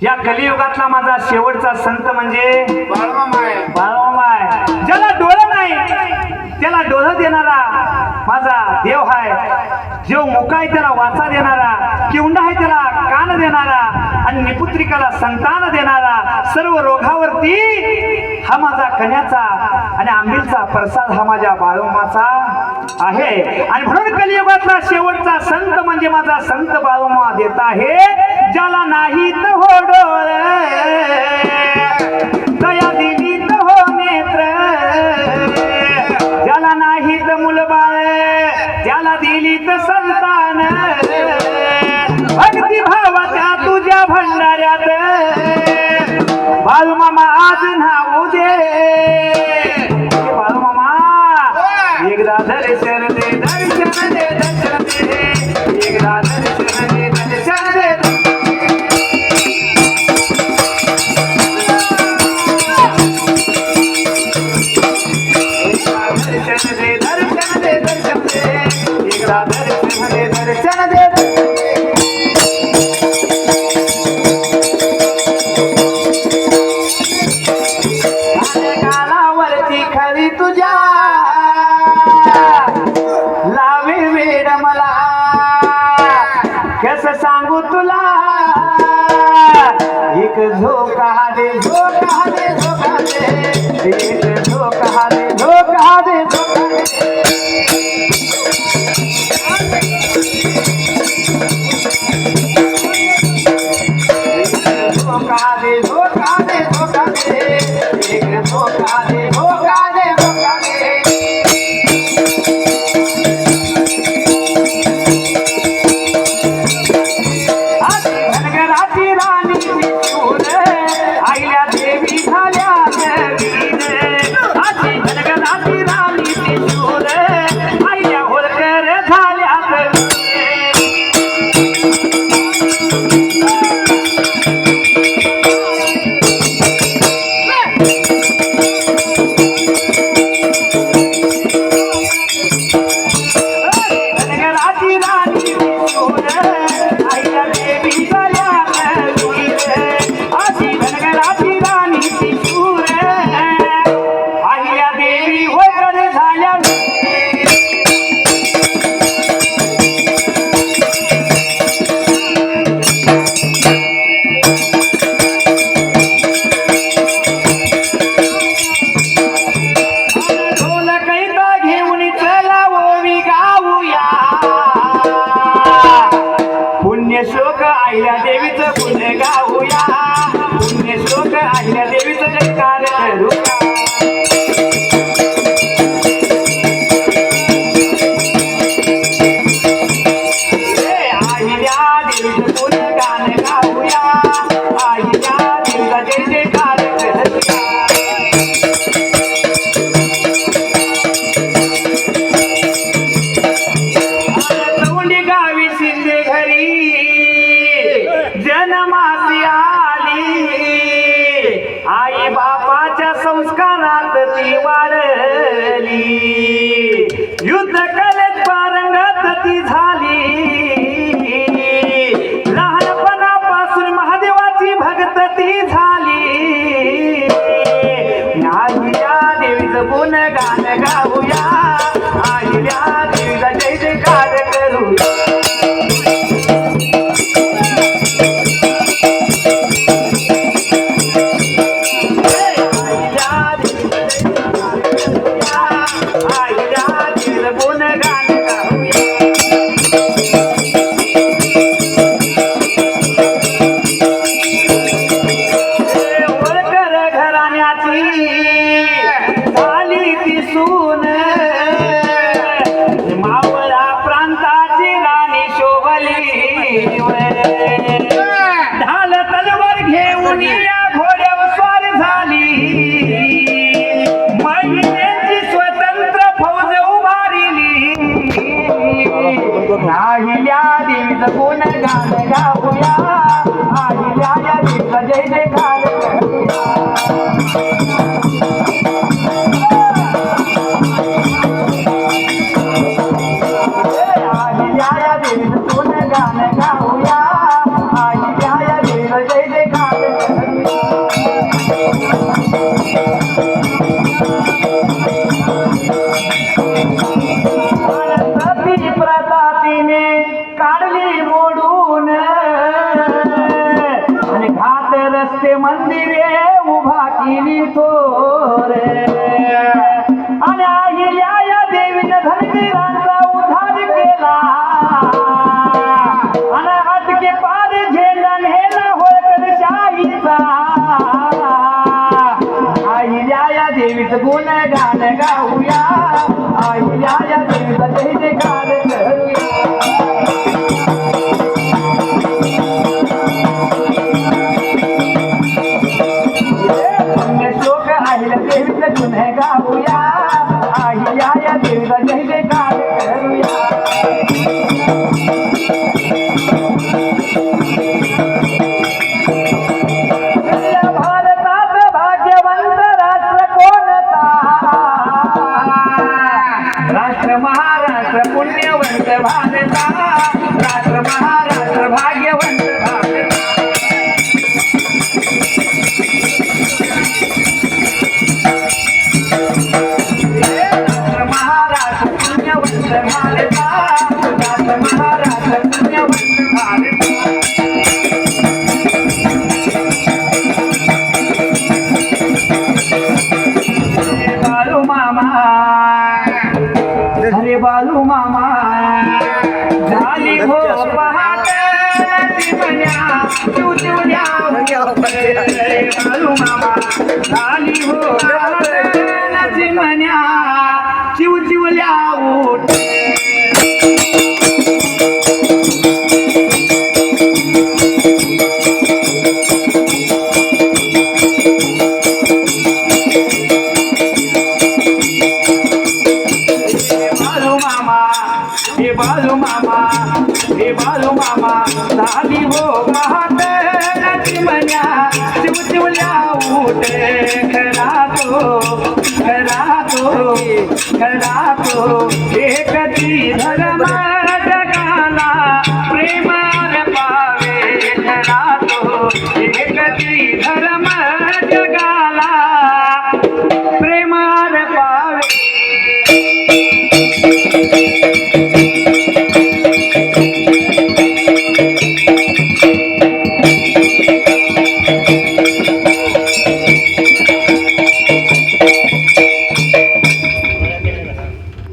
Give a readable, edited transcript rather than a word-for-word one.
या कलियुगातला माझा शेवटचा संत म्हणजे बाळमामा आहे. ज्याला डोळं नाही त्याला डोळं देणारा माझा देव आहे. जो मुका आहे त्याला वाचा देणारा, किवंडा आहे त्याला कान देणारा आणि निपुत्रिकाला संतान देणारा, सर्व रोगावरती हा माझा कन्याचा आणि आंबीलचा प्रसाद हा माझ्या बाळमामाचा आहे. आणि म्हणून कलियुगातला शेवटचा संत म्हणजे माझा संत बाळमामा देत आहे. ज्याला नाही तर हो डोळे दया दिली तर हो नेत्र, ज्याला नाही तर मुलबाळ त्याला दिली तर संतान, भक्ती भावाच्या तुझ्या भंडाऱ्यात बाळमामा आज नाव दे. बाळमामा एकदा दर्शन दे, दर्शन दे, दर्शन दे, एकदा दर्शन दे, दर्शन दे. दर्शन दे, दर्शन दे, दर्शन दे, एकदा दर्शन दे, दर्शन दे. गालावरती खरी तुझ्या लावे वेड मला, कस सांगू तुला एक झोका दे, झोका दे, झोका दे, एक झोका दे, झोका दे, झोका दे, झोका दे, झोका दे, एक झोका दे, झोका दे, झोका दे. धनगराची राणी चूर आईल्या देवी झाल्या नवीन, आजी धनगराची राणी चूर आईल्या होळकर झाल्या नवीन. पुण्यश्लोक आईल्या देवीचं पुण्य गाऊया, पुण्यश्लोक आईल्या देवीचं जयकार करूया. आईल्या देवीचं पुण्य गाणं गाऊया, आईल्या देवीचा जय जयकार करूया. तोंडी गावी शिंदे घरी जनमासी आली, आई बापाच्या संस्कारात ती वाढली, युद्ध कलेत पारंगत ती झाली, लहानपणापासून महादेवाची भक्त ती झाली. आईल्या देवीचं गुणगान गाऊया, आईल्या देवीचा जय जयकार करूया. घराण्याची सून मावळा प्रांताची राणी शोभली ढाल तलवार घेऊन या घोड्यावर स्वार झाली महिन्यांची स्वतंत्र फौज उभारली नाहिल्या देवीचं गुणगान गाऊया आहिल्या या देवीचा जय जयकार काढली मोडून आणि घाट रस्ते मंदिरे उभा केली थोर आणि आहिल्या या देवीने धनगरांचा उद्धार केला आणि अटके पार झेंडा नेला होळकर शाहीचा आहिल्या या देवीचं गुणगान गाऊया आहिल्या या देवीचा जय जयकार करूया श्लोक आहिल्या देवीचं गुण गाऊया आहिल्या या देवीचा जय जयकार करूया भारतात भाग्यवंत राष्ट्र कोणता राष्ट्र महाराष्ट्र पुण्यवंत भारता राष्ट्र महाराष्ट्र भाग्यवंत भारता महाराष्ट्र पुण्यवंत भारता राष्ट्र महाराष्ट्र पुण्यवंत भारता बालू मामा अरे बालू मामा झाली हो पहाट म्हणल्या चिवचिवल्या बालू मामा झाली हो पहाट म्हणल्या चिवचिवल्या उठ बालू मामा हे बालू मामा झाली हो पहाट म्हणल्या चिवचिवल्या उठ खरा तो एकती धर्म जगाला